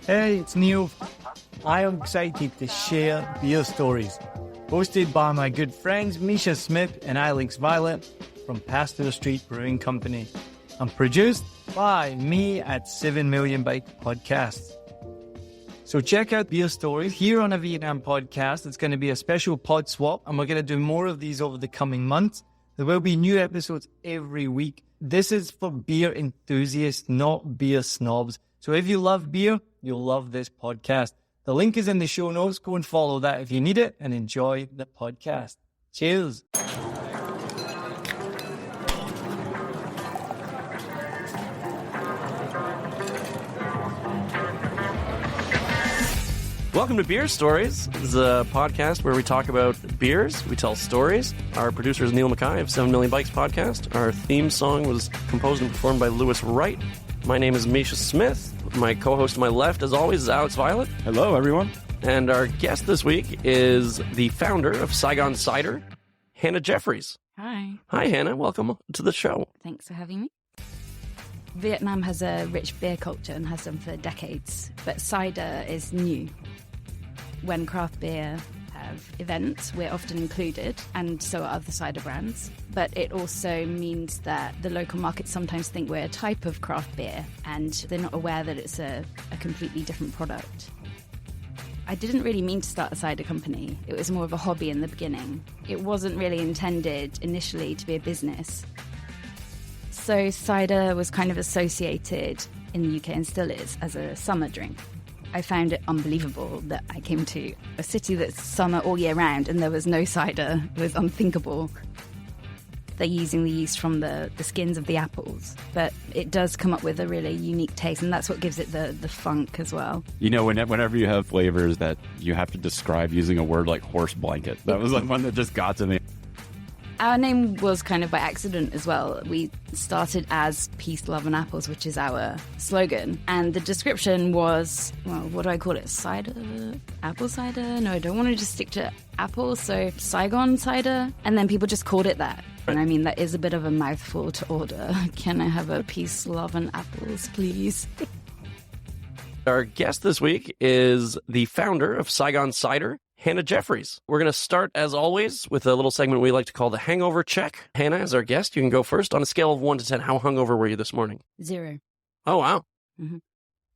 Hey, it's Neil. I am excited to share beer stories, hosted by my good friends Mischa Smith and Alex Violet from Pasteur Street Brewing Company, and produced by me at 7 Million Byte Podcasts. So check out beer stories here on a Vietnam podcast. It's going to be a special PodSwap, and we're going to do more of these over the coming months. There will be new episodes every week. This is for beer enthusiasts, not beer snobs. So if you love beer, you'll love this podcast. The link is in the show notes. Go and follow that if you need it, and enjoy the podcast. Cheers. Welcome to Beer Stories. This is a podcast where we talk about beers, we tell stories. Our producer is Neil Mackay of 7 Million Bikes Podcast. Our theme song was composed and performed by Lewis Wright. My name is Mischa Smith. My co-host to my left, as always, is Alex Violet. Hello, everyone. And our guest this week is the founder of Saigon Cider, Hannah Jeffries. Hi. Hi, Hannah. Welcome to the show. Thanks for having me. Vietnam has a rich beer culture and has done for decades, but cider is new. When craft beer have events, we're often included, and so are other cider brands. But it also means that the local markets sometimes think we're a type of craft beer, and they're not aware that it's a completely different product. I didn't really mean to start a cider company. It was more of a hobby in the beginning. It wasn't really intended initially to be a business. So cider was kind of associated in the UK, and still is, as a summer drink. I found it unbelievable that I came to a city that's summer all year round and there was no cider. It was unthinkable. They're using the yeast from the skins of the apples, but it does come up with a really unique taste, and that's what gives it the funk as well. You know, whenever you have flavors that you have to describe using a word like horse blanket, that was like one that just got to me. Our name was kind of by accident as well. We started as Peace, Love and Apples, which is our slogan. And the description was, well, what do I call it? Cider? Apple cider? No, I don't want to just stick to apple, so Saigon cider. And then people just called it that. And I mean, that is a bit of a mouthful to order. Can I have a Peace, Love and Apples, please? Our guest this week is the founder of Saigon Cider, Hannah Jeffries. We're going to start, as always, with a little segment we like to call the Hangover Check. Hannah, as our guest, you can go first. On a scale of 1 to 10, how hungover were you this morning? 0. Oh, wow. Mm-hmm.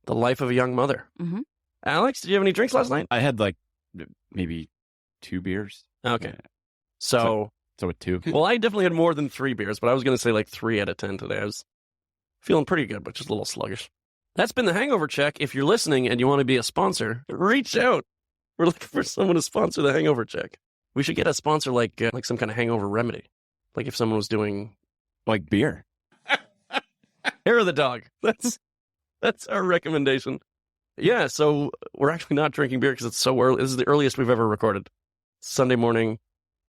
The life of a young mother. Mm-hmm. Alex, did you have any drinks last night? I had like maybe 2 beers. Okay. Yeah. So a 2. well, I definitely had more than 3 beers, but I was going to say like 3 out of 10 today. I was feeling pretty good, but just a little sluggish. That's been the Hangover Check. If you're listening and you want to be a sponsor, reach out. We're looking for someone to sponsor the Hangover Check. We should get a sponsor like some kind of hangover remedy. Like if someone was doing Like beer. hair of the dog. That's our recommendation. Yeah, so we're actually not drinking beer because it's so early. This is the earliest we've ever recorded. Sunday morning.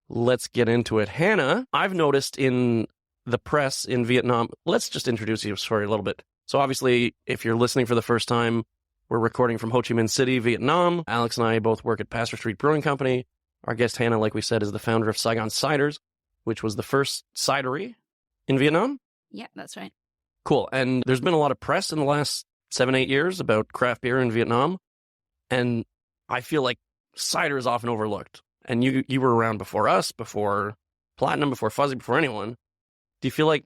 Let's get into it. Hannah, I've noticed in the press in Vietnam, let's just introduce you story a little bit. So obviously, if you're listening for the first time, we're recording from Ho Chi Minh City, Vietnam. Alex and I both work at Pasteur Street Brewing Company. Our guest, Hannah, like we said, is the founder of Saigon Ciders, which was the first cidery in Vietnam. Yeah, that's right. Cool. And there's been a lot of press in the last 7-8 years about craft beer in Vietnam. And I feel like cider is often overlooked. And you were around before us, before Platinum, before Fuzzy, before anyone. Do you feel like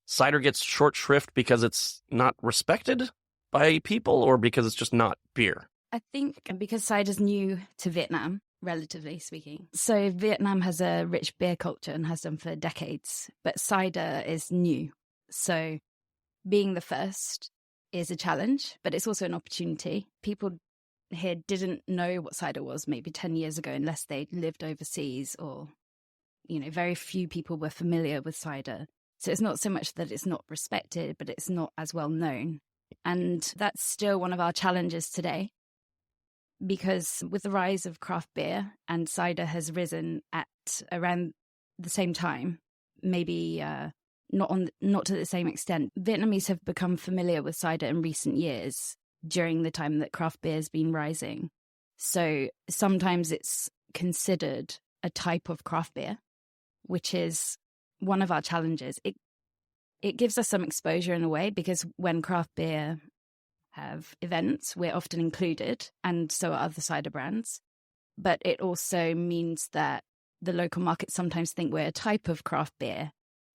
cider gets short shrift because it's not respected by people, or because it's just not beer? I think because cider's new to Vietnam, relatively speaking. So Vietnam has a rich beer culture and has done for decades, but cider is new. So being the first is a challenge, but it's also an opportunity. People here didn't know what cider was maybe 10 years ago unless they lived overseas, or, very few people were familiar with cider. So it's not so much that it's not respected, but it's not as well known. And that's still one of our challenges today, because with the rise of craft beer, and cider has risen at around the same time, maybe not to the same extent. Vietnamese have become familiar with cider in recent years during the time that craft beer has been rising. So sometimes it's considered a type of craft beer, which is one of our challenges. It gives us some exposure in a way, because when craft beer have events, we're often included, and so are other cider brands. But it also means that the local markets sometimes think we're a type of craft beer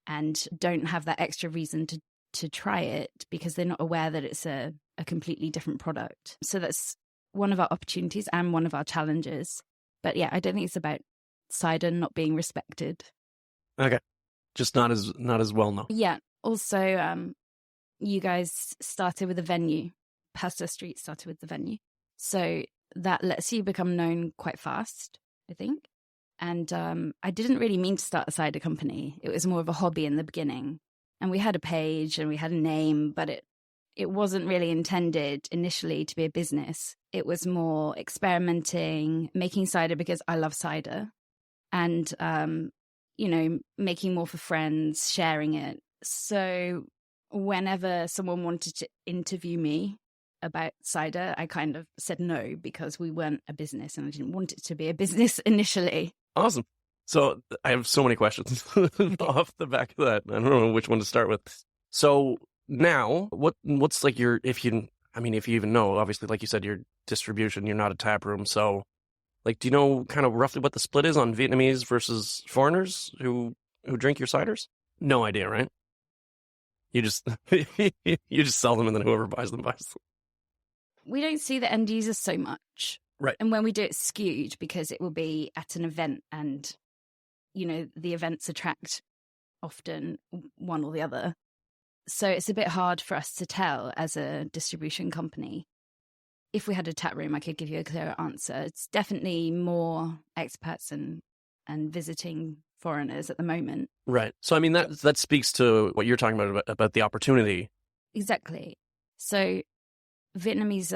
and don't have that extra reason to try it because they're not aware that it's a completely different product. So that's one of our opportunities and one of our challenges. But yeah, I don't think it's about cider not being respected. Okay. Just not as well known. Yeah. Also, you guys started with a venue. Pasteur Street started with the venue. So that lets you become known quite fast, I think. And I didn't really mean to start a cider company. It was more of a hobby in the beginning. And we had a page and we had a name, but it wasn't really intended initially to be a business. It was more experimenting, making cider because I love cider. And, making more for friends, sharing it. So whenever someone wanted to interview me about cider, I kind of said no because we weren't a business and I didn't want it to be a business initially. Awesome. So I have so many questions off the back of that. I don't know which one to start with. So now, what's like your, if you even know, obviously, like you said, your distribution, you're not a tap room. So like, do you know kind of roughly what the split is on Vietnamese versus foreigners who drink your ciders? No idea, right? You just you just sell them and then whoever buys them buys them. We don't see the end users so much. Right. And when we do it skewed because it will be at an event and, the events attract often one or the other. So it's a bit hard for us to tell as a distribution company. If we had a tap room, I could give you a clearer answer. It's definitely more expats and visiting foreigners at the moment. Right. So, I mean, that speaks to what you're talking about the opportunity. Exactly. So Vietnamese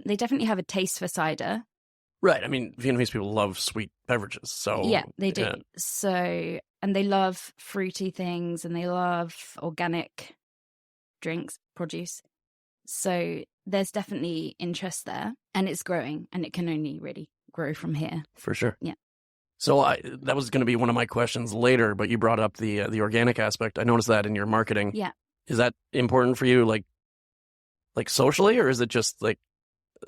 they definitely have a taste for cider. Right. I mean, Vietnamese people love sweet beverages. So yeah, they do. Yeah. So, and they love fruity things and they love organic drinks, produce. So there's definitely interest there and it's growing and it can only really grow from here. For sure. Yeah. So that was going to be one of my questions later, but you brought up the organic aspect. I noticed that in your marketing. Yeah. Is that important for you, like socially, or is it just like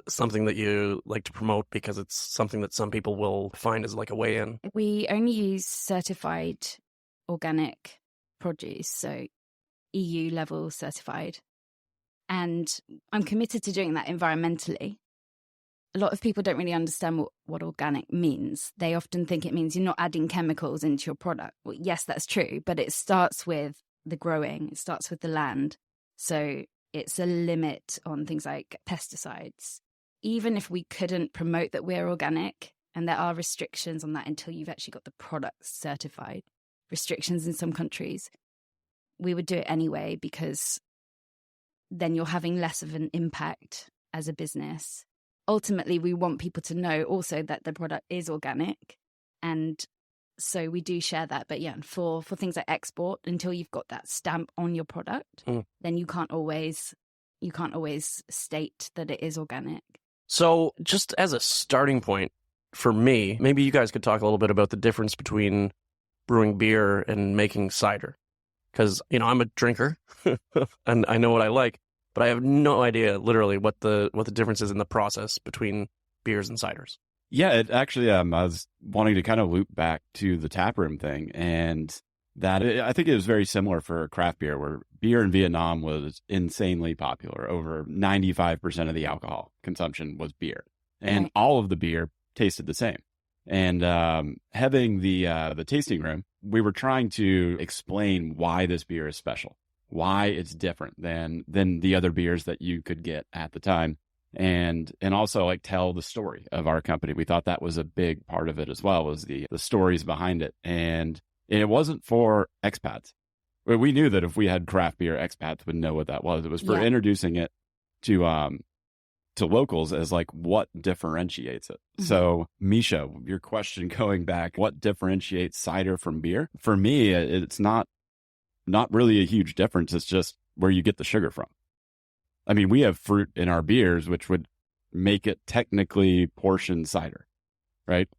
something that you like to promote because it's something that some people will find as like a way in? We only use certified organic produce, so EU level certified. And I'm committed to doing that environmentally. A lot of people don't really understand what organic means. They often think it means you're not adding chemicals into your product. Well, yes, that's true, but it starts with the growing. It starts with the land. So it's a limit on things like pesticides. Even if we couldn't promote that we're organic, and there are restrictions on that until you've actually got the product certified, restrictions in some countries, we would do it anyway because then you're having less of an impact as a business. Ultimately, we want people to know also that the product is organic. And so we do share that. But yeah, for things like export, until you've got that stamp on your product, then you can't always state that it is organic. So just as a starting point for me, maybe you guys could talk a little bit about the difference between brewing beer and making cider. Because, I'm a drinker and I know what I like, but I have no idea literally what the difference is in the process between beers and ciders. Yeah, it actually, I was wanting to kind of loop back to the taproom thing, and I think it was very similar for craft beer, where beer in Vietnam was insanely popular. Over 95% of the alcohol consumption was beer, and all of the beer tasted the same. And having the tasting room, we were trying to explain why this beer is special, why it's different than the other beers that you could get at the time. And also like tell the story of our company. We thought that was a big part of it as well, was the stories behind it. And it wasn't for expats. We knew that if we had craft beer, expats would know what that was. It was for introducing it to locals as like what differentiates it. Mm-hmm. So Mischa, your question going back, what differentiates cider from beer? For me, it's not really a huge difference. It's just where you get the sugar from. I mean, we have fruit in our beers, which would make it technically portioned cider, right?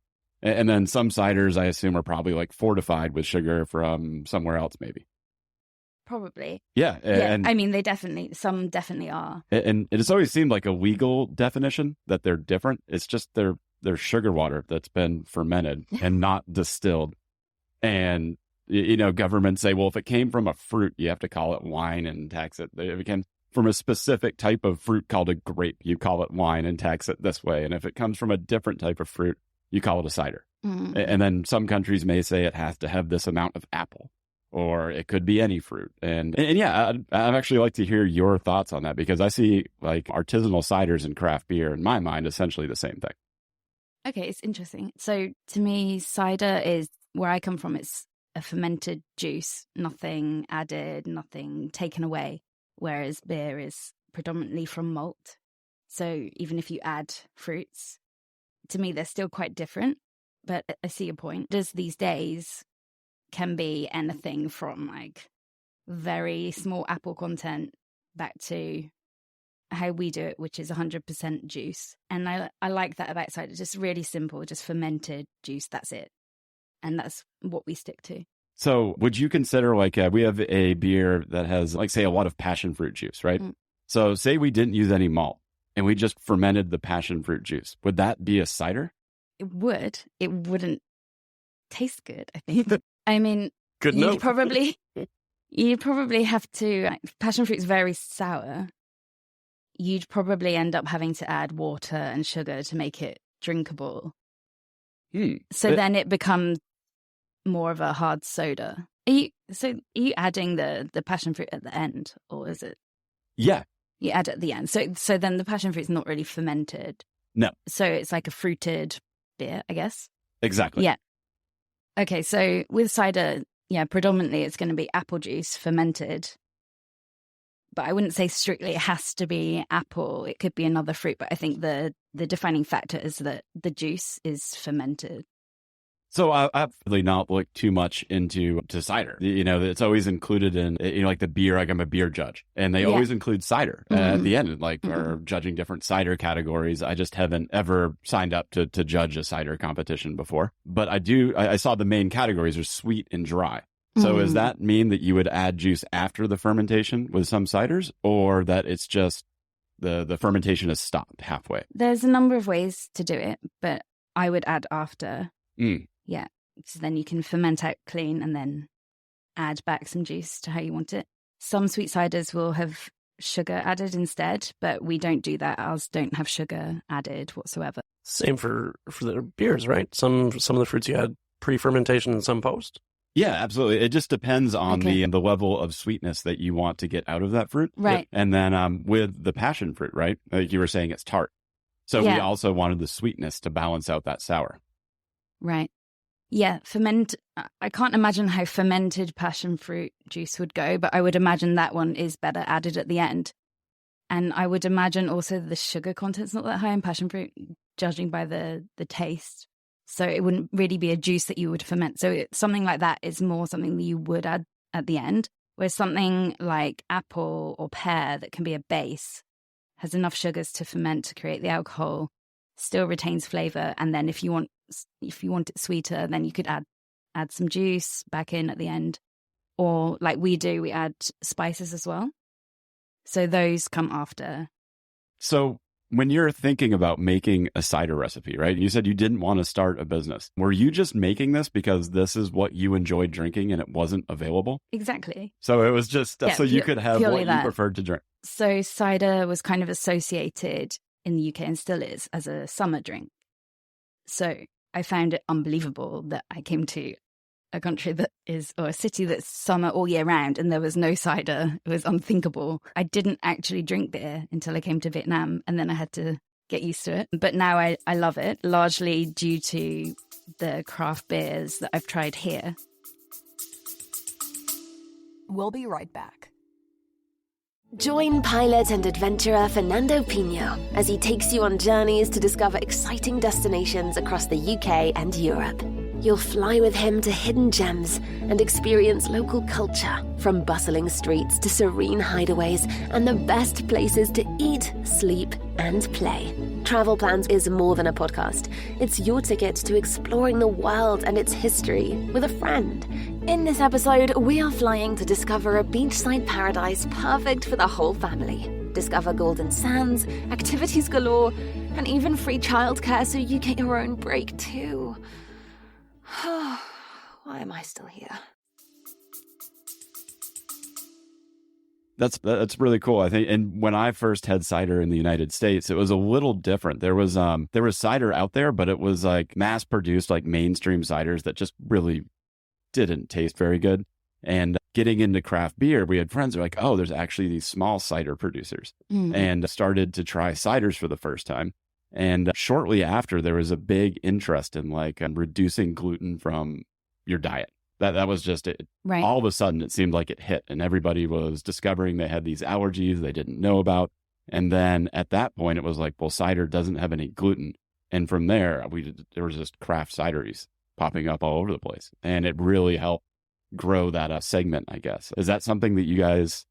And then some ciders, I assume, are probably like fortified with sugar from somewhere else, maybe. probably. Yeah. And, I mean, some definitely are. And it's always seemed like a legal definition that they're different. It's just they're sugar water that's been fermented and not distilled. And, governments say, well, if it came from a fruit, you have to call it wine and tax it. If it came from a specific type of fruit called a grape, you call it wine and tax it this way. And if it comes from a different type of fruit, you call it a cider. Mm. And then some countries may say it has to have this amount of apple, or it could be any fruit. And yeah, I'd actually like to hear your thoughts on that, because I see like artisanal ciders and craft beer, in my mind, essentially the same thing. Okay, it's interesting. So to me, cider is, where I come from, it's a fermented juice, nothing added, nothing taken away, whereas beer is predominantly from malt. So even if you add fruits, to me, they're still quite different. But I see your point. Just these days can be anything from like very small apple content back to how we do it, which is 100% juice. And I like that about cider. Just really simple, just fermented juice. That's it. And that's what we stick to. So would you consider like we have a beer that has like, say, a lot of passion fruit juice, right? Mm. So say we didn't use any malt and we just fermented the passion fruit juice. Would that be a cider? It would. It wouldn't taste good, I think. I mean, good note. You'd probably have to, like, passion fruit's very sour. You'd probably end up having to add water and sugar to make it drinkable. So then it becomes more of a hard soda. Are you adding the passion fruit at the end, or is it? Yeah. You add it at the end. So then the passion fruit's not really fermented. No. So it's like a fruited beer, I guess. Exactly. Yeah. Okay, so with cider, yeah, predominantly it's going to be apple juice fermented. But I wouldn't say strictly it has to be apple. It could be another fruit. But I think the defining factor is that the juice is fermented. So I've really not looked too much into cider. It's always included in, like the beer, like I'm a beer judge. And they always include cider at the end, like or judging different cider categories. I just haven't ever signed up to judge a cider competition before. But I saw the main categories are sweet and dry. So does that mean that you would add juice after the fermentation with some ciders, or that it's just the fermentation has stopped halfway? There's a number of ways to do it, but I would add after. Yeah. So then you can ferment out clean and then add back some juice to how you want it. Some sweet ciders will have sugar added instead, but we don't do that. Ours don't have sugar added whatsoever. Same for the beers, right? Some of the fruits you had pre-fermentation and some post. Yeah, absolutely. It just depends on the level of sweetness that you want to get out of that fruit. Right. And then with the passion fruit, right? Like you were saying, it's tart. So we also wanted the sweetness to balance out that sour. Right. Yeah, I can't imagine how fermented passion fruit juice would go, but I would imagine that one is better added at the end. And I would imagine also the sugar content's not that high in passion fruit, judging by the taste. So it wouldn't really be a juice that you would ferment. So something like that is more something that you would add at the end, whereas something like apple or pear that can be a base has enough sugars to ferment to create the alcohol, still retains flavor, and then if you want it sweeter, then you could add some juice back in at the end. Or like we do, we add spices as well. So those come after. So when you're thinking about making a cider recipe, right? You said you didn't want to start a business. Were you just making this because this is what you enjoyed drinking and it wasn't available? Exactly. So it was just so you could have what you preferred to drink. So cider was kind of associated in the UK and still is as a summer drink. So I found it unbelievable that I came to a country or a city that's summer all year round and there was no cider. It was unthinkable. I didn't actually drink beer until I came to Vietnam, and then I had to get used to it. But now I love it, largely due to the craft beers that I've tried here. We'll be right back. Join pilot and adventurer Fernando Pino as he takes you on journeys to discover exciting destinations across the UK and Europe. You'll fly with him to hidden gems and experience local culture, from bustling streets to serene hideaways and the best places to eat, sleep, and play. Travel Plans is more than a podcast. It's your ticket to exploring the world and its history with a friend. In this episode, we are flying to discover a beachside paradise perfect for the whole family. Discover golden sands, activities galore, and even free childcare so you get your own break too. Why am I still here? That's really cool. I think, and when I first had cider in the United States, it was a little different. There was cider out there, but it was like mass produced, like mainstream ciders that just really didn't taste very good. And getting into craft beer, we had friends who were like, oh, there's actually these small cider producers, and started to try ciders for the first time. And shortly after, there was a big interest in like reducing gluten from your diet. That was just it. Right. All of a sudden, it seemed like it hit, and everybody was discovering they had these allergies they didn't know about. And then at that point, it was like, well, cider doesn't have any gluten. And from there, there was just craft cideries popping up all over the place. And it really helped grow that segment, I guess. Is that something that you guys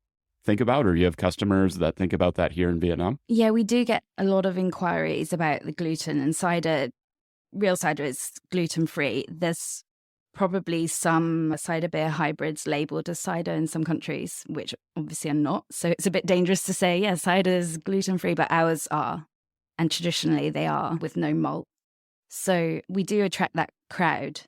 think about, or you have customers that think about that here in Vietnam? Yeah, we do get a lot of inquiries about the gluten, and cider, real cider is gluten-free. There's probably some cider beer hybrids labeled as cider in some countries, which obviously are not. So it's a bit dangerous to say, yeah, cider is gluten-free, but ours are. And traditionally they are, with no malt. So we do attract that crowd.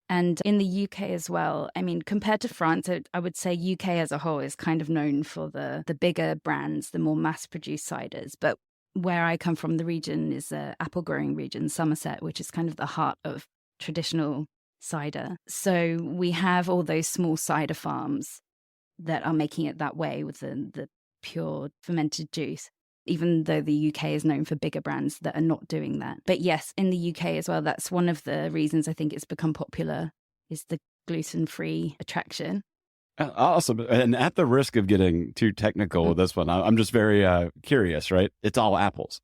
And in the UK as well, I mean, compared to France, I would say UK as a whole is kind of known for the bigger brands, the more mass-produced ciders. But where I come from, the region is the apple growing region, Somerset, which is kind of the heart of traditional cider. So we have all those small cider farms that are making it that way with the pure fermented juice, even though the UK is known for bigger brands that are not doing that. But yes, in the UK as well, that's one of the reasons I think it's become popular, is the gluten-free attraction. Awesome. And at the risk of getting too technical with this one, I'm just very curious, right? It's all apples.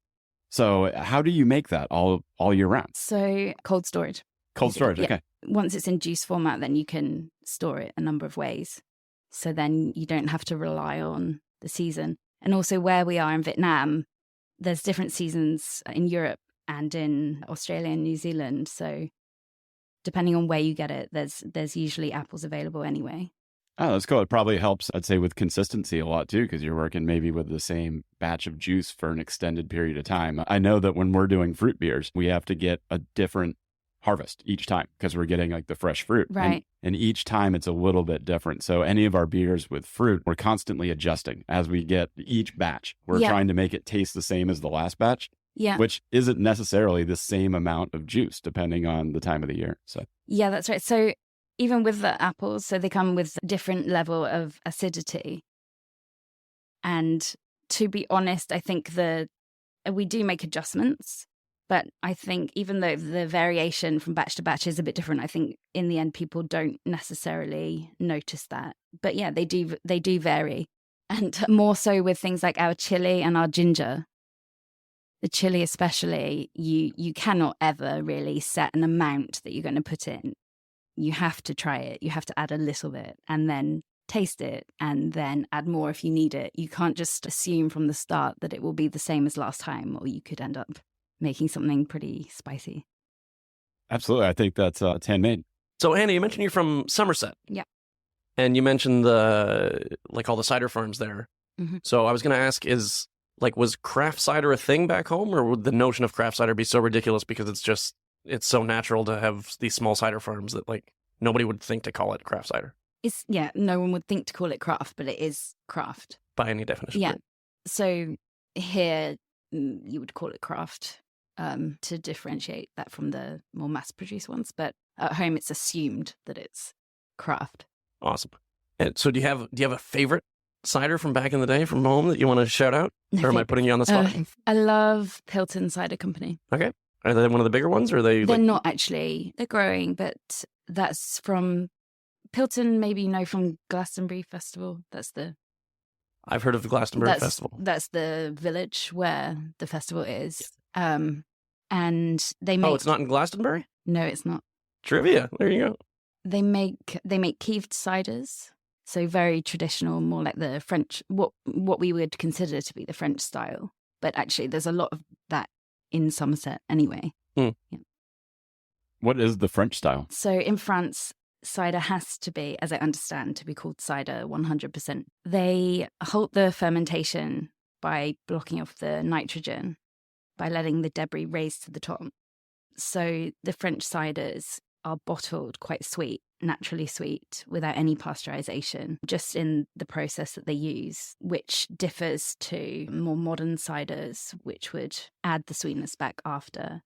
So how do you make that all year round? So cold storage. Cold storage, okay. Once it's in juice format, then you can store it a number of ways. So then you don't have to rely on the season. And also where we are in Vietnam, there's different seasons in Europe and in Australia and New Zealand. So depending on where you get it, there's usually apples available anyway. Oh, that's cool. It probably helps, I'd say, with consistency a lot too, because you're working maybe with the same batch of juice for an extended period of time. I know that when we're doing fruit beers, we have to get a different harvest each time because we're getting like the fresh fruit. Right. And each time it's a little bit different. So any of our beers with fruit, we're constantly adjusting as we get each batch. We're trying to make it taste the same as the last batch, which isn't necessarily the same amount of juice depending on the time of the year. So yeah, that's right. So even with the apples, so they come with a different level of acidity. And to be honest, I think we do make adjustments. But I think even though the variation from batch to batch is a bit different, I think in the end people don't necessarily notice that. But yeah, they do vary. And more so with things like our chili and our ginger. The chili especially, you cannot ever really set an amount that you're going to put in. You have to try it. You have to add a little bit and then taste it and then add more if you need it. You can't just assume from the start that it will be the same as last time, or you could end up making something pretty spicy. Absolutely. I think that's it's handmade. So Annie, you mentioned you're from Somerset. Yeah. And you mentioned all the cider farms there. Mm-hmm. So I was going to ask, was craft cider a thing back home, or would the notion of craft cider be so ridiculous because it's so natural to have these small cider farms that like nobody would think to call it craft cider? No one would think to call it craft, but it is craft. By any definition. Yeah. So here you would call it craft. To differentiate that from the more mass-produced ones. But at home, it's assumed that it's craft. Awesome. And so do you have a favorite cider from back in the day from home that you want to shout out? Or am I putting you on the spot? I love Pilton Cider Company. Okay. Are they one of the bigger ones? Or are they? They're not actually. They're growing, but that's from Pilton, maybe you know from Glastonbury Festival. I've heard of the Glastonbury Festival. That's the village where the festival is. And they make... Oh, it's not in Glastonbury? No, it's not. Trivia. There you go. They make keeved ciders. So very traditional, more like the French, what we would consider to be the French style. But actually, there's a lot of that in Somerset anyway. Mm. Yeah. What is the French style? So in France, cider has to be, as I understand, to be called cider 100%. They halt the fermentation by blocking off the nitrogen, by letting the debris raise to the top. So the French ciders are bottled quite sweet, naturally sweet, without any pasteurization, just in the process that they use, which differs to more modern ciders, which would add the sweetness back after.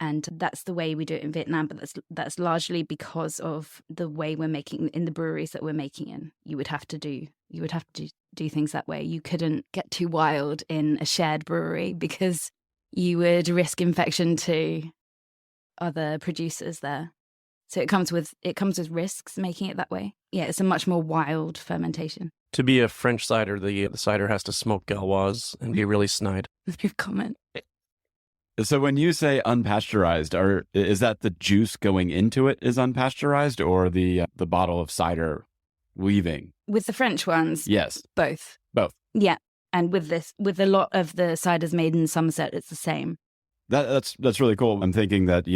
And that's the way we do it in Vietnam, but that's largely because of the way we're making in the breweries that we're making in. You would have to do things that way. You couldn't get too wild in a shared brewery because you would risk infection to other producers there. So it comes with risks making it that way. Yeah, it's a much more wild fermentation. To be a French cider, the cider has to smoke Gauloise and be really snide. Good comment. So when you say unpasteurized, is that the juice going into it is unpasteurized, or the bottle of cider leaving? With the French ones, Yes, both. both. Yeah, and with a lot of the ciders made in Somerset, it's the same. That's really cool. I'm thinking that,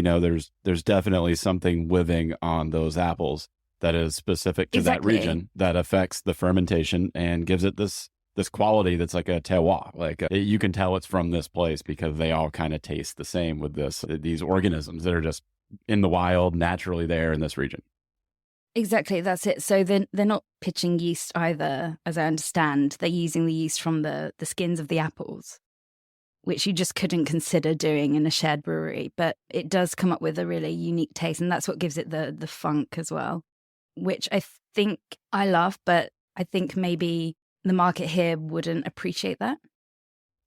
there's definitely something living on those apples that is specific to Exactly. that region that affects the fermentation and gives it this quality that's like a terroir. Like you can tell it's from this place because they all kind of taste the same with these organisms that are just in the wild, naturally there in this region. Exactly, that's it. So they're not pitching yeast either, as I understand. They're using the yeast from the skins of the apples, which you just couldn't consider doing in a shared brewery. But it does come up with a really unique taste, and that's what gives it the funk as well, which I think I love, but I think maybe the market here wouldn't appreciate that.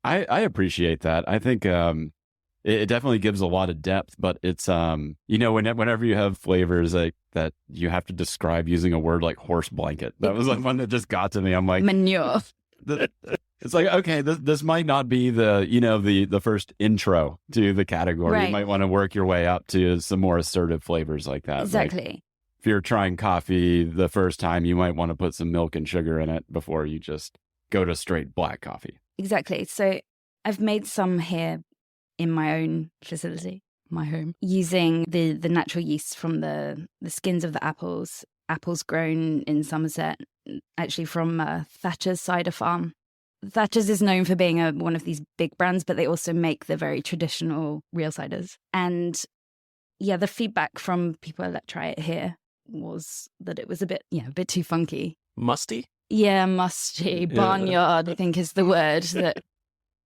I appreciate that. I think it definitely gives a lot of depth, but it's whenever you have flavors like that, you have to describe using a word like horse blanket. That was like one that just got to me. I'm like, manure. It's like, okay, this might not be the first intro to the category. Right. You might want to work your way up to some more assertive flavors like that. Exactly. Like, if you're trying coffee the first time, you might want to put some milk and sugar in it before you just go to straight black coffee. Exactly. So I've made some here in my own facility, my home, using the natural yeast from the skins of the apples grown in Somerset, actually from Thatcher's Cider Farm. Thatcher's is known for being one of these big brands, but they also make the very traditional real ciders. And yeah, the feedback from people that try it here was that it was a bit too funky. Musty? Yeah, musty. Barnyard, I think, is the word that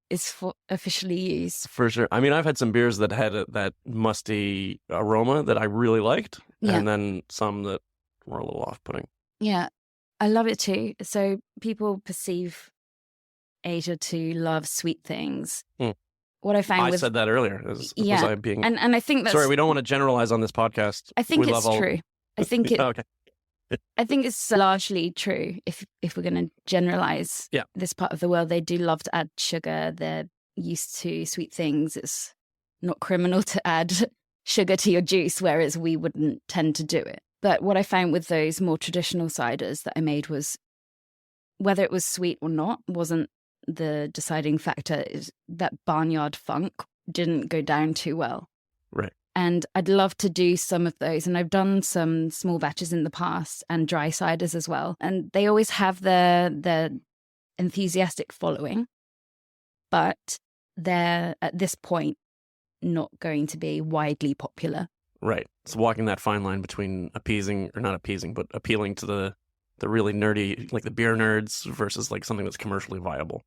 is officially used. For sure. I mean, I've had some beers that had that musty aroma that I really liked, and then some that were a little off-putting. Yeah, I love it too. So people perceive Asia to love sweet things. What I found I said that earlier. Was I being... And I think that's... Sorry, we don't want to generalize on this podcast. I think it's true. I think it... Okay. I think it's largely true if we're going to generalize this part of the world. They do love to add sugar. They're used to sweet things. It's not criminal to add sugar to your juice, whereas we wouldn't tend to do it. But what I found with those more traditional ciders that I made was whether it was sweet or not wasn't the deciding factor. Is that barnyard funk didn't go down too well. Right. And I'd love to do some of those. And I've done some small batches in the past and dry ciders as well. And they always have their enthusiastic following, but they're at this point not going to be widely popular. Right. It's walking that fine line between appeasing, or not appeasing, but appealing to the really nerdy, like the beer nerds, versus like something that's commercially viable.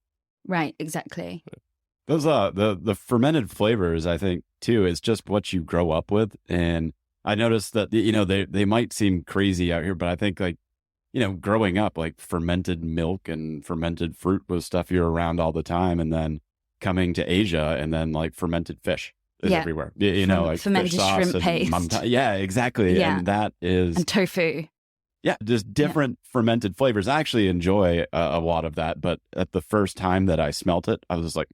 Right, exactly. Those the fermented flavors, I think, too, is just what you grow up with. And I noticed that, they might seem crazy out here, but I think growing up, like fermented milk and fermented fruit was stuff you're around all the time. And then coming to Asia and then like fermented fish is everywhere. Like fermented fish sauce shrimp paste. Yeah, exactly. Yeah. And that is... And tofu. Yeah, just different fermented flavors. I actually enjoy a lot of that. But at the first time that I smelt it, I was just like,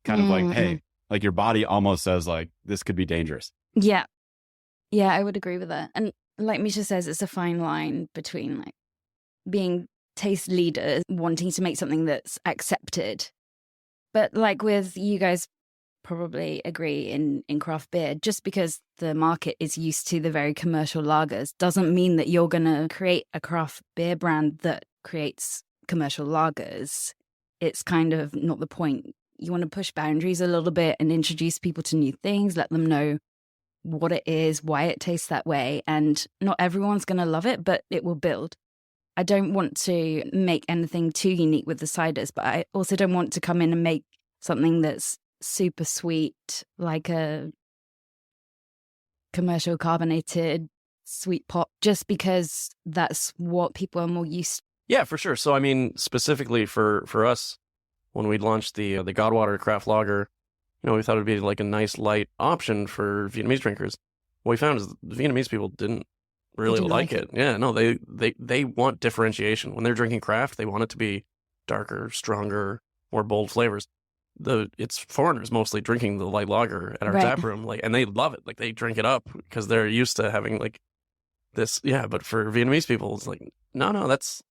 kind of like, hey, like your body almost says like, this could be dangerous. Yeah. Yeah, I would agree with that. And like Mischa says, it's a fine line between like being taste leaders, wanting to make something that's accepted, But like with you guys probably agree in craft beer, just because the market is used to the very commercial lagers doesn't mean that you're going to create a craft beer brand that creates commercial lagers. It's kind of not the point. You want to push boundaries a little bit and introduce people to new things, let them know what it is, why it tastes that way. And not everyone's going to love it, but it will build. I don't want to make anything too unique with the ciders, but I also don't want to come in and make something that's super sweet, like a commercial carbonated sweet pop, just because that's what people are more used to. Yeah, for sure. So, I mean, specifically for us, when we launched the Godwater craft lager, we thought it'd be like a nice light option for Vietnamese drinkers. What we found is the Vietnamese people didn't really like it. Yeah, no, they want differentiation. When they're drinking craft, they want it to be darker, stronger, more bold flavors. It's foreigners mostly drinking the light lager at our tap room, and they love it. Like, they drink it up because they're used to having like this. Yeah, but for Vietnamese people, it's like, no, that's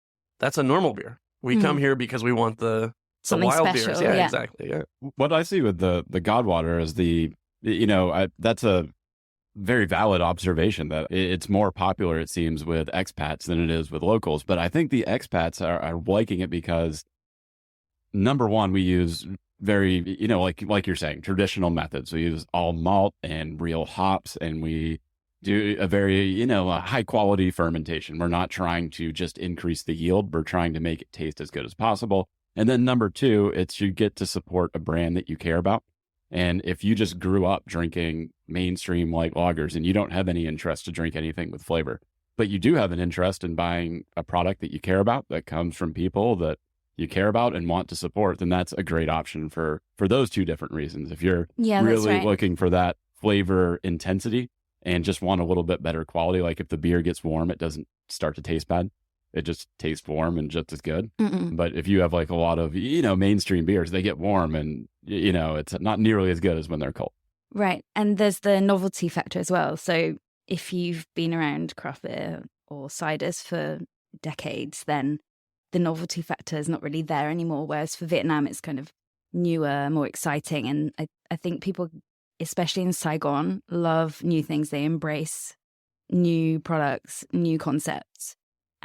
a normal beer. We come here because we want the something wild special, beers. Yeah, exactly. Yeah. What I see with the Godwater is that's a very valid observation that it's more popular, it seems, with expats than it is with locals. But I think the expats are liking it because, number one, we use very, like you're saying, traditional methods. We use all malt and real hops, and we do a very, high quality fermentation. We're not trying to just increase the yield. We're trying to make it taste as good as possible. And then number two, it's you get to support a brand that you care about. And if you just grew up drinking mainstream light lagers and you don't have any interest to drink anything with flavor, but you do have an interest in buying a product that you care about, that comes from people that you care about and want to support, then that's a great option for those two different reasons. If you're really looking for that flavor intensity and just want a little bit better quality, like if the beer gets warm, it doesn't start to taste bad. It just tastes warm and just as good. But if you have like a lot of, mainstream beers, they get warm and, it's not nearly as good as when they're cold. Right. And there's the novelty factor as well. So if you've been around craft beer or ciders for decades, then the novelty factor is not really there anymore. Whereas for Vietnam, it's kind of newer, more exciting. And I think people, especially in Saigon, love new things. They embrace new products, new concepts.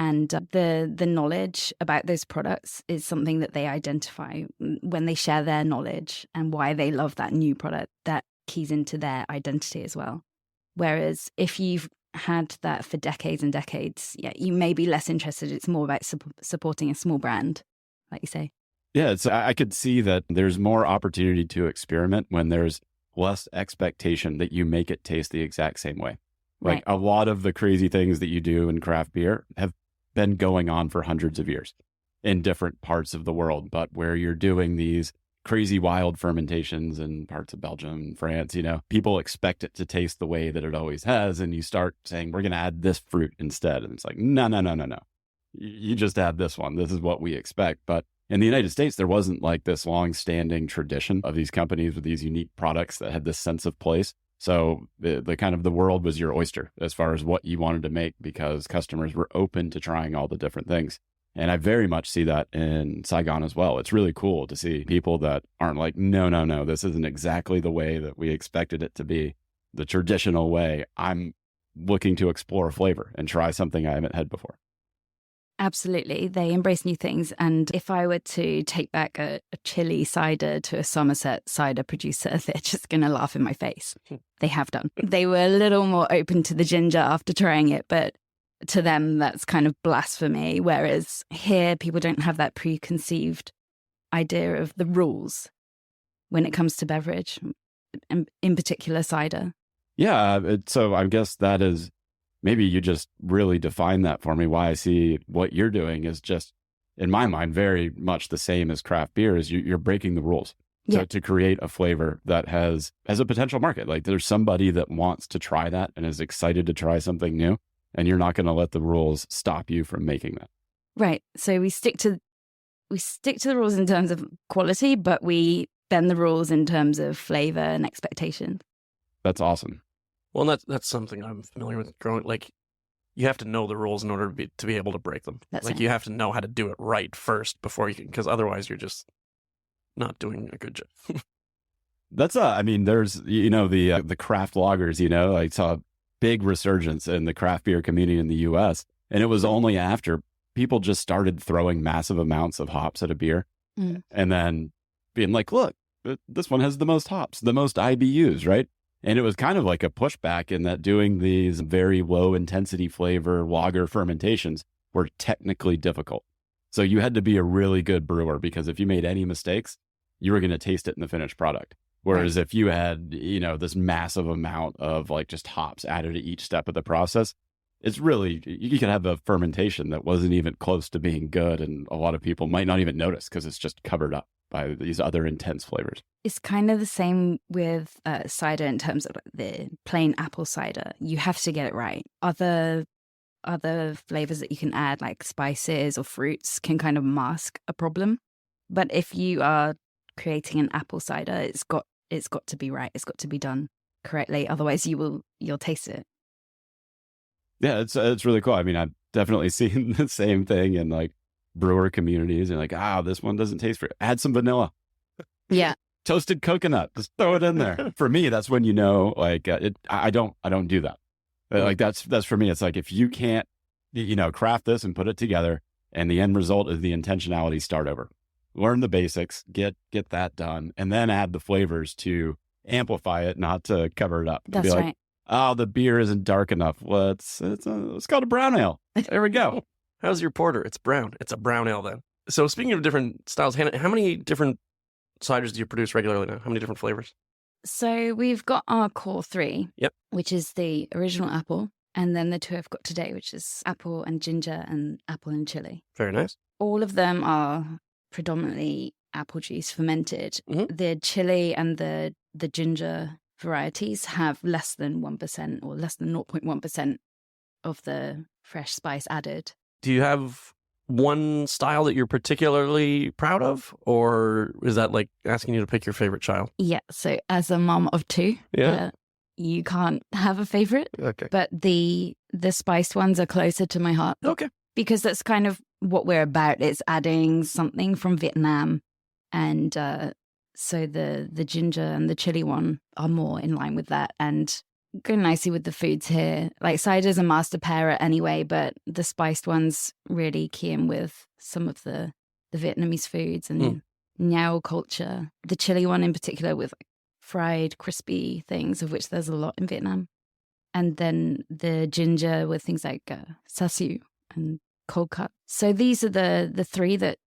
And the knowledge about those products is something that they identify when they share their knowledge and why they love that new product. That keys into their identity as well. Whereas if you've had that for decades and decades, you may be less interested. It's more about supporting a small brand, like you say. Yeah, I could see that there's more opportunity to experiment when there's less expectation that you make it taste the exact same way. Like a lot of the crazy things that you do in craft beer have been going on for hundreds of years in different parts of the world, but where you're doing these crazy wild fermentations in parts of Belgium, France, people expect it to taste the way that it always has. And you start saying, we're going to add this fruit instead. And it's like, no. You just add this one. This is what we expect. But in the United States, there wasn't like this long-standing tradition of these companies with these unique products that had this sense of place. So the kind of the world was your oyster as far as what you wanted to make, because customers were open to trying all the different things. And I very much see that in Saigon as well. It's really cool to see people that aren't like, no, this isn't exactly the way that we expected it to be, the traditional way. I'm looking to explore a flavor and try something I haven't had before. Absolutely. They embrace new things. And if I were to take back a chili cider to a Somerset cider producer, they're just going to laugh in my face. They have done. They were a little more open to the ginger after trying it, but to them, that's kind of blasphemy. Whereas here, people don't have that preconceived idea of the rules when it comes to beverage, and in particular cider. Yeah. So I guess that is, maybe you just really define that for me. Why I see what you're doing is just, in my mind, very much the same as craft beer. Is you're breaking the rules to create a flavor that has a potential market. Like there's somebody that wants to try that and is excited to try something new, and you're not going to let the rules stop you from making that. Right. So we stick to the rules in terms of quality, but we bend the rules in terms of flavor and expectation. That's awesome. Well, that's something I'm familiar with growing. Like, you have to know the rules in order to be able to break them. You have to know how to do it right first before you can, because otherwise you're just not doing a good job. That's I mean, there's the craft lagers. I saw a big resurgence in the craft beer community in the U.S. And it was only after people just started throwing massive amounts of hops at a beer, and then being like, "Look, this one has the most hops, the most IBUs, right?" And it was kind of like a pushback in that doing these very low intensity flavor lager fermentations were technically difficult. So you had to be a really good brewer, because if you made any mistakes, you were going to taste it in the finished product. Whereas if you had, this massive amount of like just hops added at each step of the process, it's really, you could have a fermentation that wasn't even close to being good. And a lot of people might not even notice because it's just covered up by these other intense flavors. It's kind of the same with cider in terms of the plain apple cider. You have to get it right. Other flavors that you can add, like spices or fruits, can kind of mask a problem. But if you are creating an apple cider, it's got to be right. It's got to be done correctly. Otherwise, you'll taste it. Yeah, it's really cool. I mean, I've definitely seen the same thing in like brewer communities, and like, this one doesn't taste for. Add some vanilla. Yeah. Toasted coconut. Just throw it in there. For me, that's when like I don't do that. Like that's for me. It's like, if you can't, craft this and put it together, and the end result is the intentionality, start over. Learn the basics, get that done, and then add the flavors to amplify it, not to cover it up. That's right. Oh, the beer isn't dark enough. Well, it's called a brown ale. There we go. How's your porter? It's brown. It's a brown ale then. So speaking of different styles, Hannah, how many different ciders do you produce regularly now? How many different flavors? So we've got our core 3, Yep. which is the original apple, and then the 2 I've got today, which is apple and ginger and apple and chili. Very nice. All of them are predominantly apple juice fermented. Mm-hmm. The chili and the ginger varieties have less than 1% or less than 0.1% of the fresh spice added. Do you have one style that you're particularly proud of, or is that like asking you to pick your favorite child? Yeah, so as a mom of 2, you can't have a favorite. Okay. But the spiced ones are closer to my heart. Okay. Because that's kind of what we're about. It's adding something from Vietnam, and so the ginger and the chili one are more in line with that and go nicely with the foods here. Like cider's a master pairer anyway, but the spiced ones really key in with some of the Vietnamese foods and Nhau culture. The chili one in particular with like fried, crispy things, of which there's a lot in Vietnam. And then the ginger with things like sasu and cold cut. So these are the 3 that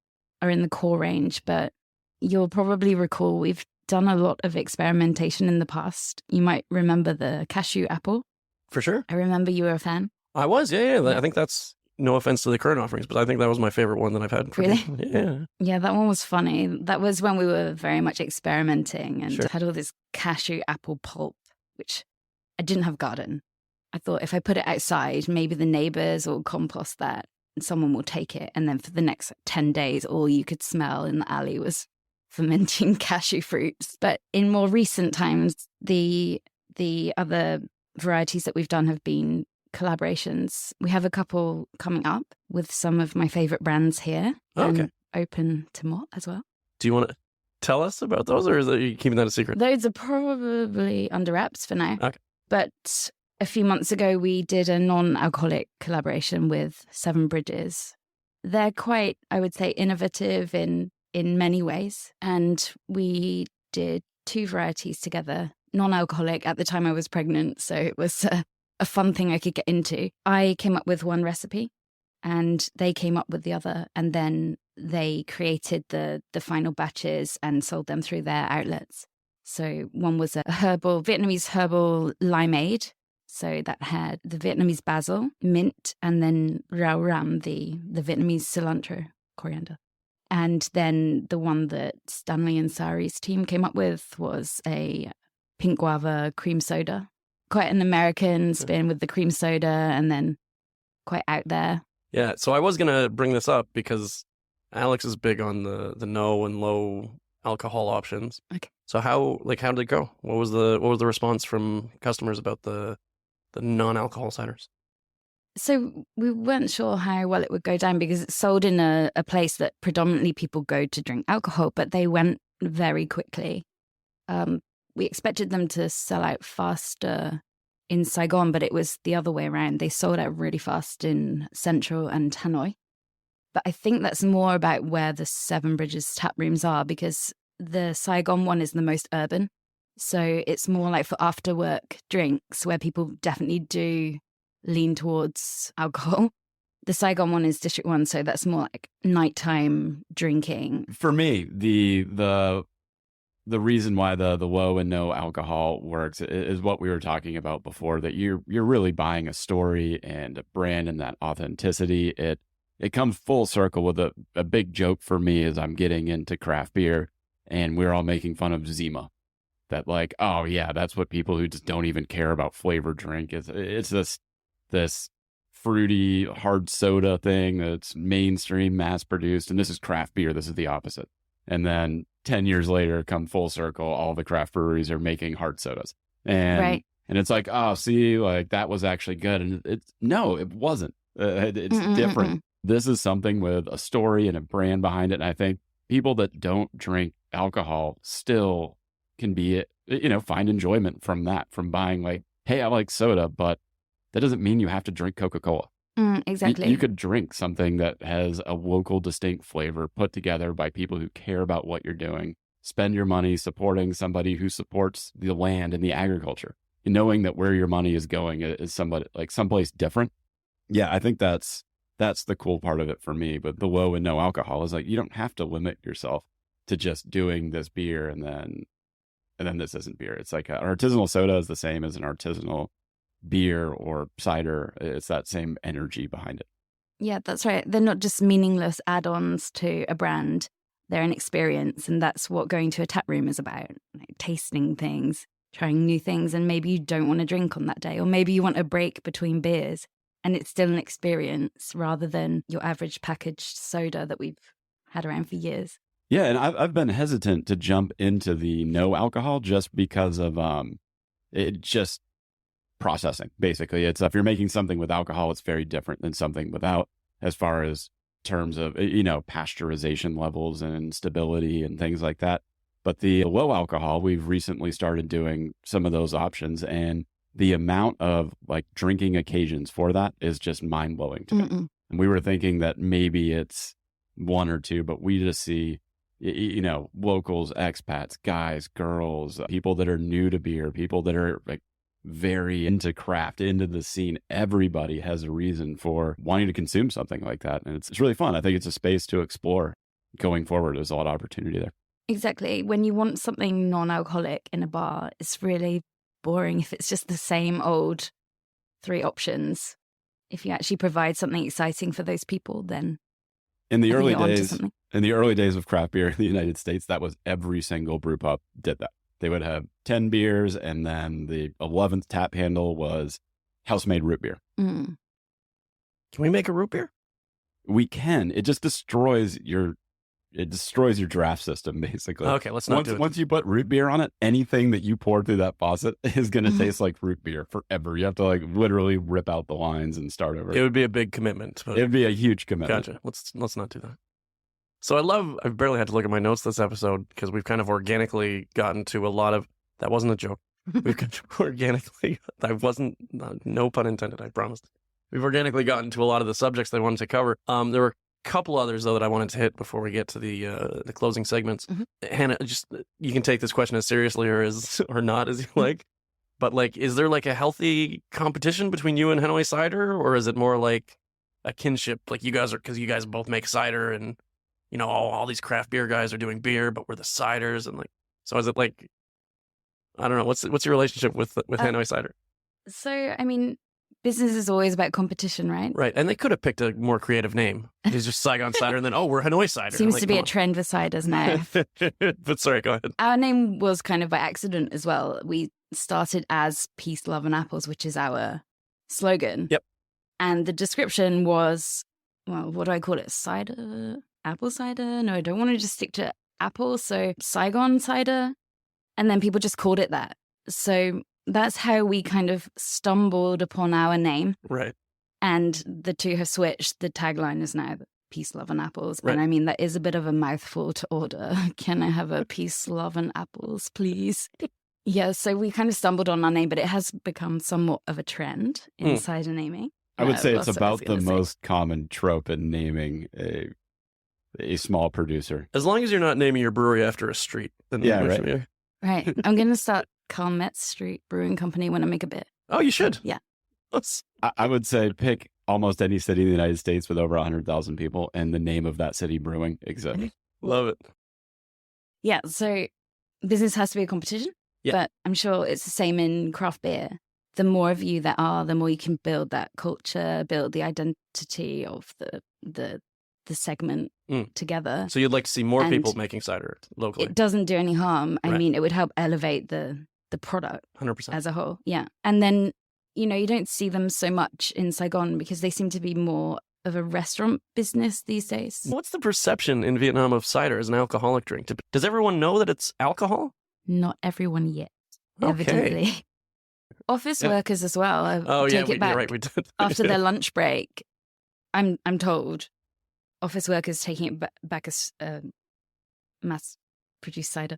are in the core range, but you'll probably recall we've done a lot of experimentation in the past. You might remember the cashew apple. For sure. I remember you were a fan. I was, yeah. I think that's, no offense to the current offerings, but I think that was my favorite one that I've had. Really? Yeah. Yeah, that one was funny. That was when we were very much experimenting and had all this cashew apple pulp, which I didn't have garden. I thought if I put it outside, maybe the neighbors will compost that and someone will take it. And then for the next 10 days, all you could smell in the alley was fermenting cashew fruits. But in more recent times, the other varieties that we've done have been collaborations. We have a couple coming up with some of my favorite brands here. Okay. Open to more as well. Do you want to tell us about those, or are you keeping that a secret? Those are probably under wraps for now. Okay. But a few months ago, we did a non-alcoholic collaboration with Seven Bridges. They're quite, I would say, innovative in many ways. And we did 2 varieties together, non-alcoholic. At the time I was pregnant, so it was a fun thing I could get into. I came up with one recipe and they came up with the other. And then they created the final batches and sold them through their outlets. So one was a Vietnamese herbal limeade. So that had the Vietnamese basil, mint, and then rau ram, the Vietnamese cilantro, coriander. And then the one that Stanley and Sari's team came up with was a pink guava cream soda. Quite an American spin with the cream soda and then quite out there. Yeah, so I was going to bring this up because Alex is big on the no and low alcohol options. Okay. So how did it go? What was the response from customers about the non-alcohol ciders? So we weren't sure how well it would go down because it's sold in a place that predominantly people go to drink alcohol, but they went very quickly. We expected them to sell out faster in Saigon, but it was the other way around. They sold out really fast in Central and Hanoi. But I think that's more about where the Seven Bridges tap rooms are, because the Saigon one is the most urban. So it's more like for after work drinks where people definitely do lean towards alcohol. The Saigon one is District 1, so that's more like nighttime drinking. For me, the reason why the low and no alcohol works is what we were talking about before, that you're really buying a story and a brand and that authenticity. It comes full circle with a big joke for me as I'm getting into craft beer and we're all making fun of Zima. That like, oh yeah, that's what people who just don't even care about flavor drink. It's this fruity hard soda thing that's mainstream, mass produced, and this is craft beer. This is the opposite. And then 10 years later, come full circle, all the craft breweries are making hard sodas. And it's like, oh, see, like that was actually good. And no, it wasn't. It's different. This is something with a story and a brand behind it. And I think people that don't drink alcohol still can be, find enjoyment from that, from buying like, hey, I like soda, but that doesn't mean you have to drink Coca-Cola. Exactly. You could drink something that has a local distinct flavor put together by people who care about what you're doing. Spend your money supporting somebody who supports the land and the agriculture. And knowing that where your money is going is somebody like someplace different. Yeah, I think that's the cool part of it for me. But the low and no alcohol is like, you don't have to limit yourself to just doing this beer and then this isn't beer. It's like an artisanal soda is the same as an artisanal beer or cider. It's that same energy behind it. Yeah, that's right. They're not just meaningless add-ons to a brand. They're an experience, and that's what going to a tap room is about. Like tasting things, trying new things, and maybe you don't want to drink on that day, or maybe you want a break between beers, and it's still an experience rather than your average packaged soda that we've had around for years. Yeah, and I've been hesitant to jump into the no alcohol just because of it just processing. Basically, it's if you're making something with alcohol, it's very different than something without, as far as terms of pasteurization levels and stability and things like that. But the low alcohol, we've recently started doing some of those options, and the amount of like drinking occasions for that is just mind blowing to me. And we were thinking that maybe it's one or two, but we just see locals, expats, guys, girls, people that are new to beer, people that are like very into craft, into the scene. Everybody has a reason for wanting to consume something like that. And it's really fun. I think it's a space to explore going forward. There's a lot of opportunity there. Exactly. When you want something non-alcoholic in a bar, it's really boring if it's just the same old 3 options. If you actually provide something exciting for those people, then in the early days of craft beer in the United States, that was every single brew pub did that. They would have 10 beers, and then the 11th tap handle was house-made root beer. Can we make a root beer? We can. It just destroys your draft system, basically. Okay, let's not do it. Once you put root beer on it, anything that you pour through that faucet is going to taste like root beer forever. You have to like literally rip out the lines and start over. It would be a big commitment. It would be a huge commitment. Gotcha. Let's not do that. So I've barely had to look at my notes this episode because we've kind of organically gotten to a lot of, that wasn't a joke. We've got organically, no pun intended, I promise. We've organically gotten to a lot of the subjects that I wanted to cover. There were a couple others, though, that I wanted to hit before we get to the closing segments. Hannah, just you can take this question as seriously or not as you like. But like, is there like a healthy competition between you and Hanoi Cider, or is it more like a kinship? Like you guys because you guys both make cider, and all these craft beer guys are doing beer, but we're the ciders, and like, so is it like, I don't know, what's your relationship with Hanoi Cider? So I mean, business is always about competition, right? Right, and they could have picked a more creative name. It's just Saigon Cider, and then we're Hanoi Cider. Seems to be a trend with ciders now. But sorry, go ahead. Our name was kind of by accident as well. We started as Peace, Love, and Apples, which is our slogan. Yep. And the description was, well, what do I call it? Cider? Apple cider? No, I don't want to just stick to apple. So Saigon cider. And then people just called it that. So that's how we kind of stumbled upon our name. Right. And the two have switched. The tagline is now peace, love, and apples. Right. And I mean, that is a bit of a mouthful to order. Can I have a peace, love, and apples, please? Yeah, so we kind of stumbled on our name, but it has become somewhat of a trend in cider naming. I would say it's that's what I was about the gonna say. most common trope in naming a small producer. As long as you're not naming your brewery after a street, then Yeah, we right. should be- Right. I'm going to start Carl Metz Street Brewing Company when I make a beer. Oh, you should. Yeah. Let's- I would say pick almost any city in the United States with over 100,000 people, and the name of that city brewing exists. Love it. Yeah, so business has to be a competition, Yeah. but I'm sure it's the same in craft beer. The more of you that are, the more you can build that culture, build the identity of the segment together. So you'd like to see more And people making cider locally? It doesn't do any harm. I Right. mean, it would help elevate the product 100%. as a whole. Yeah. And then, you know, you don't see them so much in Saigon because they seem to be more of a restaurant business these days. What's the perception in Vietnam of cider as an alcoholic drink? Does everyone know that it's alcohol? Not everyone yet, Okay. evidently. Office Yeah. workers as well. Oh, Take yeah, it back. you're right. We did. After their lunch break, I'm told office workers taking it back as mass-produced cider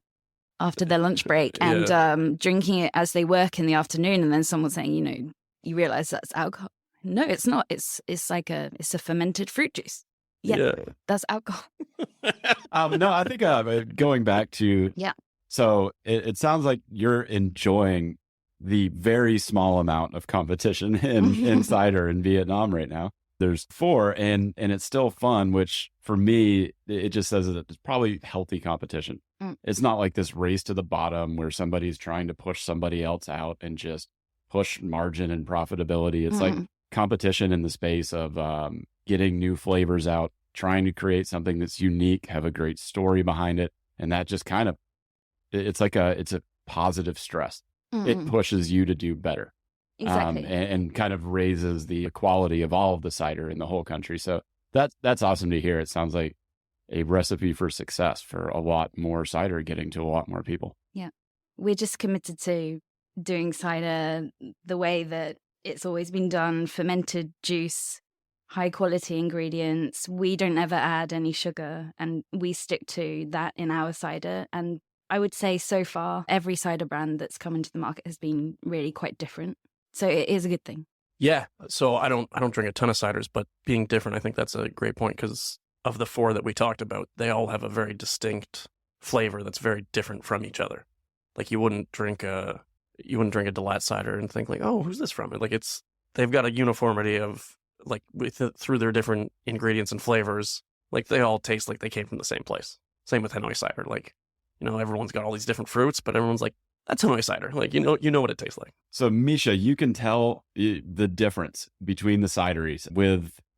after their lunch break and drinking it as they work in the afternoon, and then someone saying, you know, you realize that's alcohol. No, it's not. It's like it's a fermented fruit juice. Yeah, that's alcohol. No, I think going back to Yeah. So it sounds like you're enjoying the very small amount of competition in cider in Vietnam right now. There's 4, and it's still fun, which for me, it just says that it's probably healthy competition. It's not like this race to the bottom where somebody's trying to push somebody else out and just push margin and profitability. It's like competition in the space of getting new flavors out, trying to create something that's unique, have a great story behind it. And that just kind of, it's a positive stress. It pushes you to do better. Exactly. And kind of raises the quality of all of the cider in the whole country. So that's awesome to hear. It sounds like a recipe for success for a lot more cider getting to a lot more people. Yeah. We're just committed to doing cider the way that it's always been done, fermented juice, high quality ingredients. We don't ever add any sugar, and we stick to that in our cider. And I would say so far, every cider brand that's come into the market has been really quite different. So it is a good thing. Yeah. So I don't drink a ton of ciders, but being different, I think that's a great point, because of the 4 that we talked about, they all have a very distinct flavor that's very different from each other. Like you wouldn't drink a Delat cider and think like, oh, who's this from? Like they've got a uniformity of like through their different ingredients and flavors. Like they all taste like they came from the same place. Same with Hanoi cider. Like, you know, everyone's got all these different fruits, but everyone's like, that's Hanoi cider. Like, you know what it tastes like. So Mischa, you can tell the difference between the cideries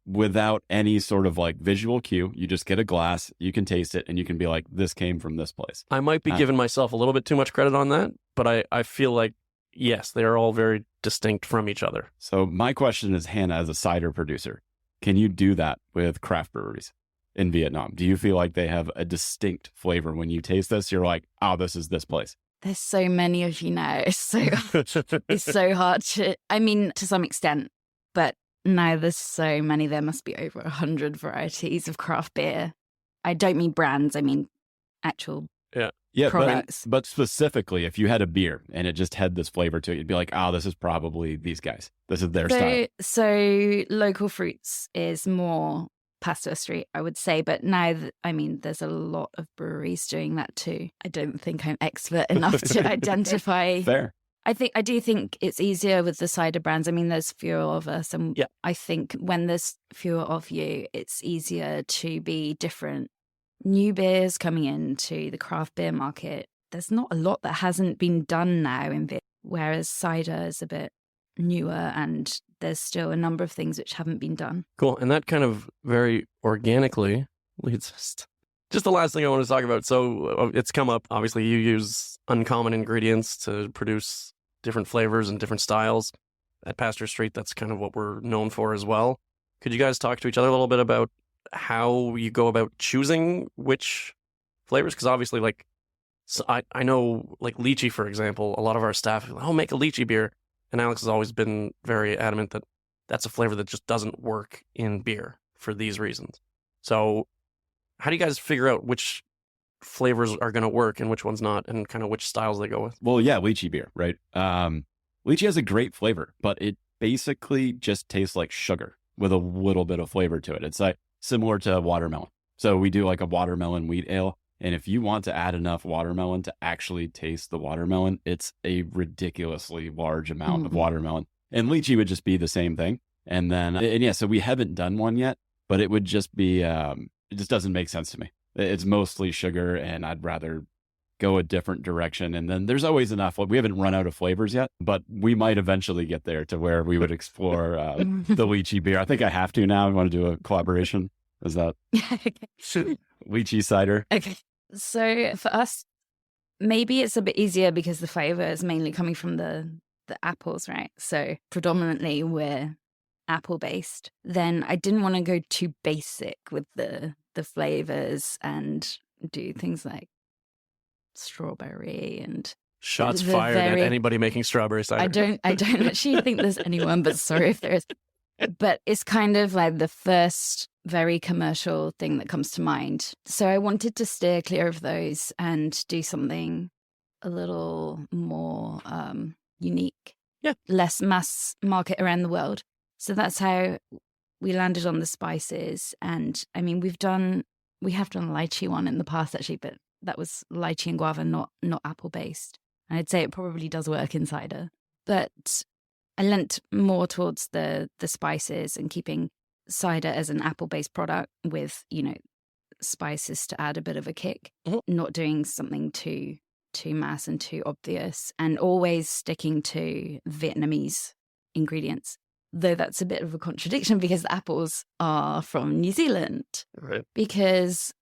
without any sort of like visual cue. You just get a glass, you can taste it, and you can be like, this came from this place. I might be giving myself a little bit too much credit on that, but I feel like, yes, they are all very distinct from each other. So my question is, Hannah, as a cider producer, can you do that with craft breweries in Vietnam? Do you feel like they have a distinct flavor when you taste this? You're like, oh, this is this place. There's so many of you now. It's so hard to, I mean, to some extent, but now there's so many. There must be over 100 varieties of craft beer. I don't mean brands. I mean actual Yeah, products. but specifically, if you had a beer and it just had this flavor to it, you'd be like, oh, this is probably these guys. This is their style. So local fruits is more Pasteur Street, I would say. But now, I mean, there's a lot of breweries doing that too. I don't think I'm expert enough to identify. Fair. I do think it's easier with the cider brands. I mean, there's fewer of us. And I think when there's fewer of you, it's easier to be different. New beers coming into the craft beer market, there's not a lot that hasn't been done now in beer, whereas cider is a bit newer and there's still a number of things which haven't been done. Cool. And that kind of very organically leads us to just the last thing I want to talk about. So it's come up, obviously you use uncommon ingredients to produce different flavors and different styles. At Pasteur Street, that's kind of what we're known for as well. Could you guys talk to each other a little bit about how you go about choosing which flavors? Because obviously, like, so I know, like, lychee, for example, a lot of our staff are like, oh, make a lychee beer. And Alex has always been very adamant that that's a flavor that just doesn't work in beer for these reasons. So how do you guys figure out which flavors are going to work and which ones not, and kind of which styles they go with? Well, yeah, lychee beer, right? Lychee has a great flavor, but it basically just tastes like sugar with a little bit of flavor to it. It's like similar to watermelon. So we do like a watermelon wheat ale. And if you want to add enough watermelon to actually taste the watermelon, it's a ridiculously large amount of watermelon. And lychee would just be the same thing. And then, so we haven't done one yet, but it would just be, it just doesn't make sense to me. It's mostly sugar, and I'd rather go a different direction. And then there's always enough. We haven't run out of flavors yet, but we might eventually get there to where we would explore the lychee beer. I think I have to now. I want to do a collaboration. Is that lychee cider? Okay. So for us, maybe it's a bit easier because the flavor is mainly coming from the apples, right? So predominantly we're apple based. Then I didn't want to go too basic with the flavors and do things like strawberry and shots fired at anybody making strawberry cider. I don't actually think there's anyone, but sorry if there is. But it's kind of like the first very commercial thing that comes to mind. So I wanted to steer clear of those and do something a little more unique. Yeah. Less mass market around the world. So that's how we landed on the spices. And I mean, we have done a lychee one in the past actually, but that was lychee and guava, not apple based. And I'd say it probably does work in cider. But I leant more towards the spices and keeping cider as an apple-based product with, spices to add a bit of a kick, not doing something too mass and too obvious, and always sticking to Vietnamese ingredients. Though that's a bit of a contradiction because the apples are from New Zealand. Right. Because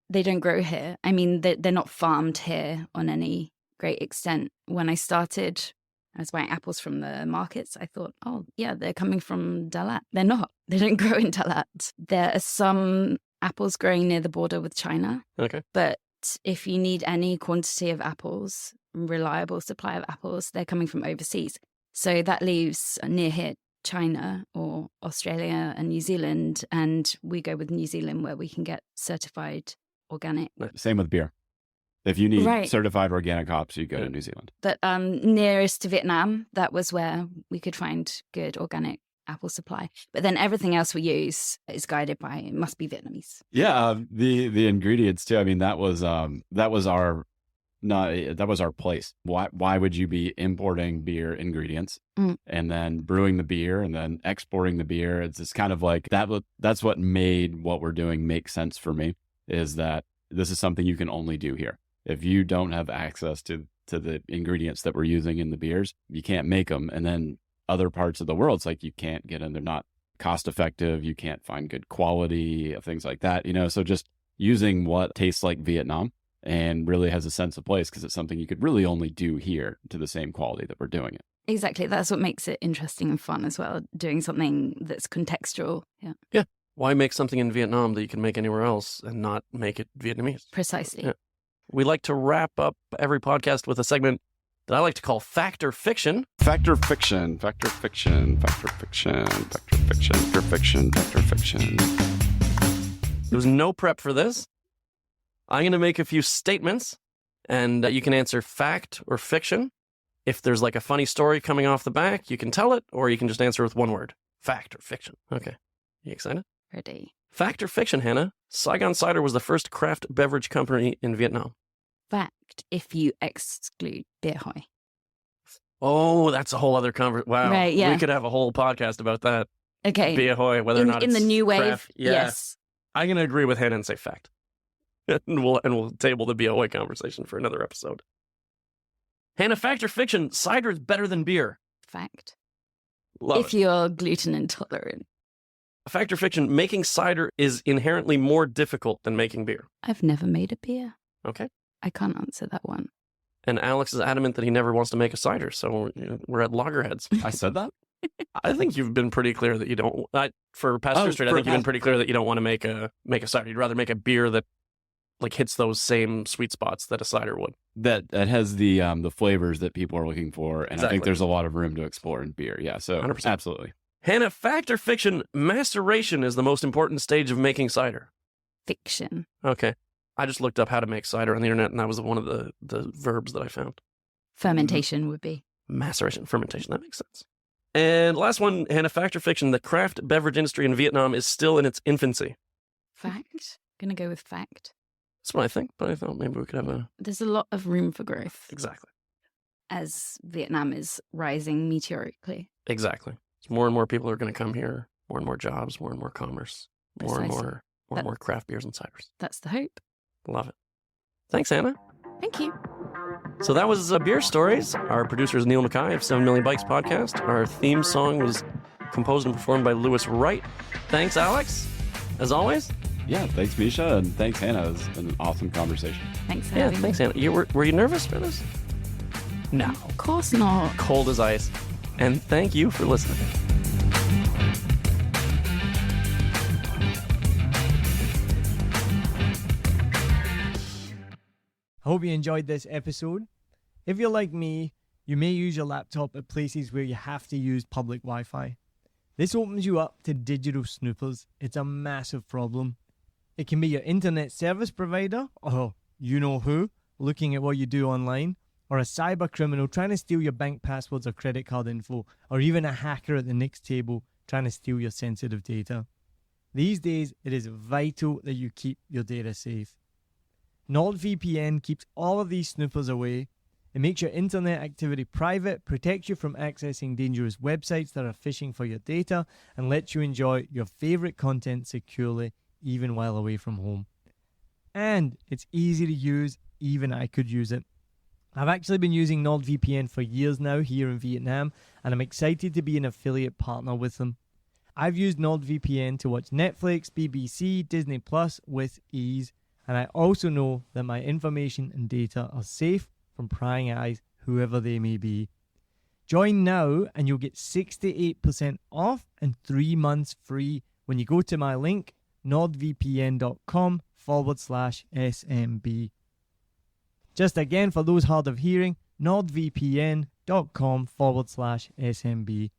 they don't grow here. I mean, they're not farmed here on any great extent. When I started, I was buying apples from the markets. I thought, oh, yeah, they're coming from Dalat. They're not. They don't grow in Dalat. There are some apples growing near the border with China. Okay. But if you need any quantity of apples, reliable supply of apples, they're coming from overseas. So that leaves near here China or Australia and New Zealand. And we go with New Zealand where we can get certified organic. Same with beer. If you need certified organic hops, you go to New Zealand. But nearest to Vietnam, that was where we could find good organic apple supply. But then everything else we use is guided by, it must be Vietnamese. Yeah, the ingredients too. I mean, that was our place. Why would you be importing beer ingredients and then brewing the beer and then exporting the beer? It's just kind of like that. That's what made what we're doing make sense for me, is that this is something you can only do here. If you don't have access to the ingredients that we're using in the beers, you can't make them. And then other parts of the world, it's like you can't get them. They're not cost effective. You can't find good quality, things like that. So just using what tastes like Vietnam and really has a sense of place, because it's something you could really only do here to the same quality that we're doing it. Exactly. That's what makes it interesting and fun as well, doing something that's contextual. Yeah. Yeah. Why make something in Vietnam that you can make anywhere else and not make it Vietnamese? Precisely. Yeah. We like to wrap up every podcast with a segment that I like to call Fact or Fiction. Fact or fiction, fact or fiction, fact or fiction, fact or fiction, fact or fiction, fact or fiction. There was no prep for this. I'm going to make a few statements, and you can answer fact or fiction. If there's like a funny story coming off the back, you can tell it, or you can just answer with one word. Fact or fiction. Okay. You excited? Ready. Fact or fiction, Hannah? Saigon Cider was the first craft beverage company in Vietnam. Fact, if you exclude Beer Hoi. Oh, that's a whole other conversation. Wow. Right, yeah. We could have a whole podcast about that. Okay. Beer Hoi, whether or not in it's the new wave, craft. Yeah. yes. I'm going to agree with Hannah and say fact. and we'll table the Beer Hoi conversation for another episode. Hannah, fact or fiction? Cider is better than beer. Fact. Love if it. you're gluten intolerant. Fact or fiction? Making cider is inherently more difficult than making beer. I've never made a beer. Okay. I can't answer that one. And Alex is adamant that he never wants to make a cider, so we're at loggerheads. I said that? I think you've been pretty clear that you don't. For Pastor Street, I think you've been pretty clear that you don't want to make a cider. You'd rather make a beer that like hits those same sweet spots that a cider would. That has the flavors that people are looking for, and Exactly. I think there's a lot of room to explore in beer. Yeah, so 100%. Absolutely. Hannah, fact or fiction, maceration is the most important stage of making cider. Fiction. Okay. I just looked up how to make cider on the internet, and that was one of the verbs that I found. Fermentation would be. Maceration, fermentation. That makes sense. And last one, Hannah, fact or fiction, the craft beverage industry in Vietnam is still in its infancy. Fact? Gonna go with fact. That's what I think, but I thought maybe we could have a... There's a lot of room for growth Exactly. as Vietnam is rising meteorically. Exactly. So more and more people are going to come here, more and more jobs, more and more commerce, more and Precisely. more craft beers and ciders. That's the hope. Love it. Thanks, Hannah. Thank you. So that was Beer Stories. Our producer is Neil Mackay of 7 Million Bikes podcast. Our theme song was composed and performed by Lewis Wright. Thanks, Alex, as always. Yeah, thanks, Mischa, and thanks, Hannah. It was an awesome conversation. Thanks for Yeah, having thanks, me. Hannah. Were you nervous for this? No. Of course not. Cold as ice. And thank you for listening. I hope you enjoyed this episode. If you're like me, you may use your laptop at places where you have to use public Wi-Fi. This opens you up to digital snoopers. It's a massive problem. It can be your internet service provider, or you know who, looking at what you do online, or a cyber criminal trying to steal your bank passwords or credit card info, or even a hacker at the next table trying to steal your sensitive data. These days, it is vital that you keep your data safe. NordVPN keeps all of these snoopers away. It makes your internet activity private, protects you from accessing dangerous websites that are phishing for your data, and lets you enjoy your favorite content securely, even while away from home. And it's easy to use, even I could use it. I've actually been using NordVPN for years now here in Vietnam, and I'm excited to be an affiliate partner with them. I've used NordVPN to watch Netflix, BBC, Disney Plus with ease, and I also know that my information and data are safe from prying eyes, whoever they may be. Join now and you'll get 68% off and 3 months free when you go to my link, nordvpn.com/SMB. Just again, for those hard of hearing, nordvpn.com/SMB.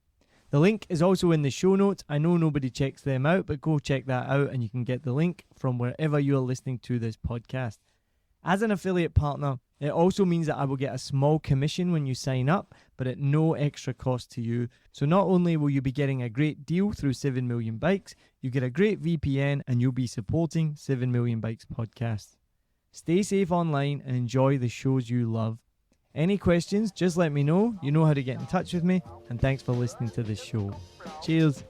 The link is also in the show notes. I know nobody checks them out, but go check that out and you can get the link from wherever you're listening to this podcast. As an affiliate partner, it also means that I will get a small commission when you sign up, but at no extra cost to you. So not only will you be getting a great deal through 7 Million Bikes, you get a great VPN and you'll be supporting 7 Million Bikes podcast. Stay safe online and enjoy the shows you love. Any questions, just let me know. You know how to get in touch with me. And thanks for listening to this show. Cheers.